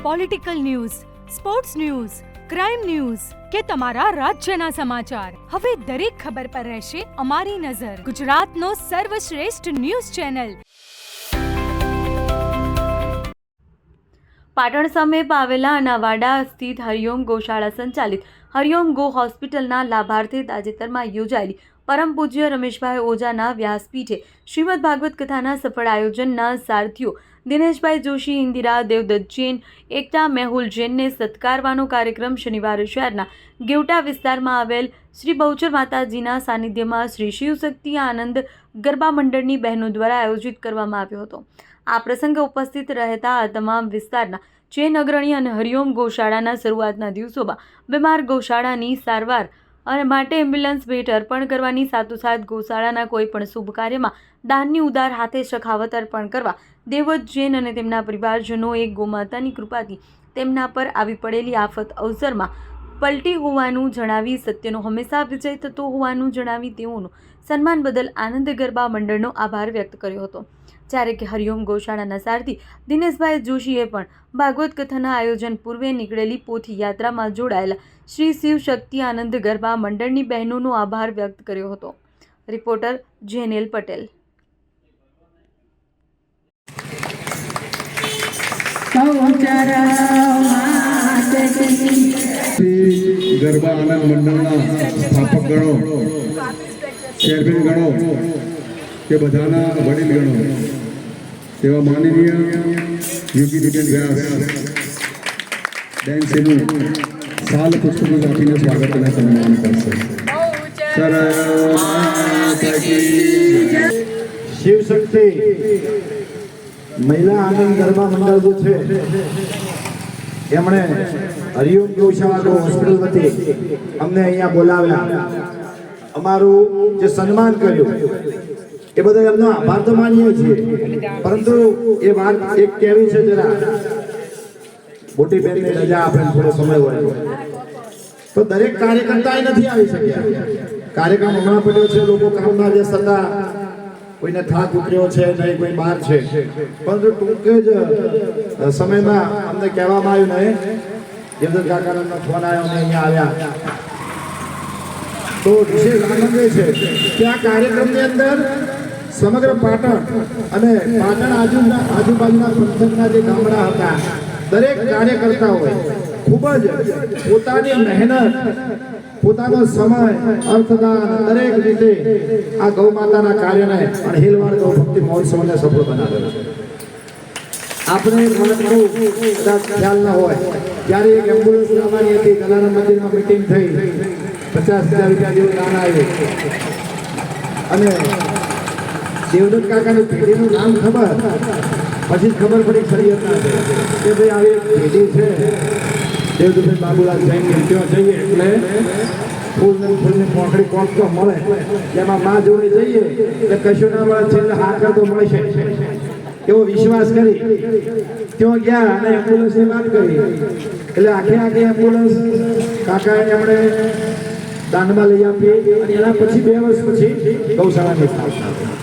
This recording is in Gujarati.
Political news, sports news, crime news કે તમારા રાજ્યના સમાચાર, હવે દરેક ખબર પર રહેશે અમારી નજર. ગુજરાતનો સર્વશ્રેષ્ઠ ન્યૂઝ ચેનલ. પાટણ સમીપ આવેલા અનાવાડા સ્થિત હરિઓમ ગૌશાળા સંચાલિત હરિઓમ ગો હોસ્પિટલના લાભાર્થે તાજેતરમાં યોજાયેલી પરમ પૂજ્ય રમેશભાઈ ઓઝાના વ્યાસપીઠે શ્રીમદ ભાગવત કથાના સફળ આયોજનના સારથીઓ દિનેશભાઈ જોશી, ઇન્દિરા દેવદત્ત જૈન, એકતા મેહુલ જૈનને સત્કારવાનો કાર્યક્રમ શનિવારે શહેરના ગેવટા વિસ્તારમાં આવેલ શ્રી બહુચર માતાજીના સાનિધ્યમાં શ્રી શિવશક્તિ આનંદ ગરબા મંડળની બહેનો દ્વારા આયોજિત કરવામાં આવ્યો હતો. આ પ્રસંગે ઉપસ્થિત રહેતા આ તમામ વિસ્તારના જૈન અગ્રણી અને હરિઓમ ગૌશાળાના શરૂઆતના દિવસોમાં બીમાર ગૌશાળાની સારવાર અને માટે એમ્બ્યુલન્સ ભેટ અર્પણ કરવાની સાથોસાથ ગૌશાળાના કોઈ પણ શુભ કાર્યમાં દાનની ઉદાર હાથે સખાવત અર્પણ કરવા દેવદત્ત જૈન અને તેમના પરિવારજનોએ ગૌમાતાની કૃપાથી તેમના પર આવી પડેલી આફત અવસરમાં પલટી હોવાનું જણાવી સત્યનો હંમેશા વિજય થતો હોવાનું જણાવી તેઓનો સન્માન બદલ આનંદ ગરબા મંડળનો આભાર વ્યક્ત કર્યો હતો. જ્યારે કે હરિઓમ ગૌશાળાના સારથી દિનેશભાઈ જોશીએ પણ ભાગવત કથાના આયોજન પૂર્વે નીકળેલી પોથી યાત્રામાં જોડાયેલા શ્રી શિવ શક્તિ આનંદ ગરબા મંડળની બહેનોનો આભાર વ્યક્ત કર્યો હતો. રિપોર્ટર જેનેલ પટેલ. ગરબા આનંદ મંડળના સ્થાપક ગણો, ચેરમેન ગણો કે બધાના વડીલ ગણો તેવા માનનીય યોગીબેન વ્યાસ બેનનું સાલ પુષ્પનું રાખીને સ્વાગત અને સન્માન કરશે. શિવ શક્તિ મહિલા આનંદ ગરબા મંડળ જે છે એમણે હરિઓમ ગૌશાળા હોસ્પિટલ વતી અમને અહીંયા બોલાવ્યા, અમારું જે સન્માન કર્યું એ બદલ એમનો આભાર તો માનીએ છીએ, પરંતુ એ વાત એક કેવી છે જરા મોટી બેનને રજા આપણે થોડો સમય હોય તો દરેક કાર્યકર્તા નથી આવી શક્યા. કાર્યક્રમ હમણાં પડ્યો છે, લોકો કામમાં વ્યસ્ત હતા, કોઈને થાક ઉતર્યો છે, નહીં કોઈ બહાર છે, પરંતુ ટૂંક જ સમયમાં અમને કહેવામાં આવ્યું નહીં દેવદત્ત કાકાનો ફોન આવ્યો અને અહીંયા આવ્યા તો વિશેષ આનંદ એ છે કે આ કાર્યક્રમની અંદર સમગ્ર પાટણ અને પાટણ આજુબાજુના પંથકના જે ગામડા હતા દરેક કાર્યકર્તાઓએ ખૂબ જ પોતાની મહેનત, પોતાનો સમય, અર્થદાન દરેક રીતે આ ગૌ માતાના કાર્યને અને હિલવાડ ગૌ ભક્તિ મહોત્સવને સફળ બનાવેલો. આપણે કદાચ ખ્યાલ ન હોય ત્યારે એક એમ્બ્યુલન્સ લાવવાની હતી, કલાના મંદિરમાં મિટિંગ થઈ, 50,000 રૂપિયા જેવું દાન આવ્યું અને દેવદત્ત કાકાની પેઢીનું નામ ખબર પછી ખબર પડી ખરી હતા કે ભાઈ આવી એક પેઢી છે દેવદત્ત બાબુલાલ જૈન ત્યાં જઈએ એટલે ફૂલની પોંખડી કોક તો મળે, જેમાં માં જોડે જઈએ એટલે કશું ના મળે, છેલ્લે હાકર તો મળે છે એવો વિશ્વાસ કરી ત્યાં ગયા અને એમ્બ્યુલન્સની વાત કરી એટલે આખી એમ્બ્યુલન્સ કાકાએ એમણે દાનમાં લઈ આપી અને એના પછી 2 વર્ષ પછી ગૌશાળાની સ્થાપના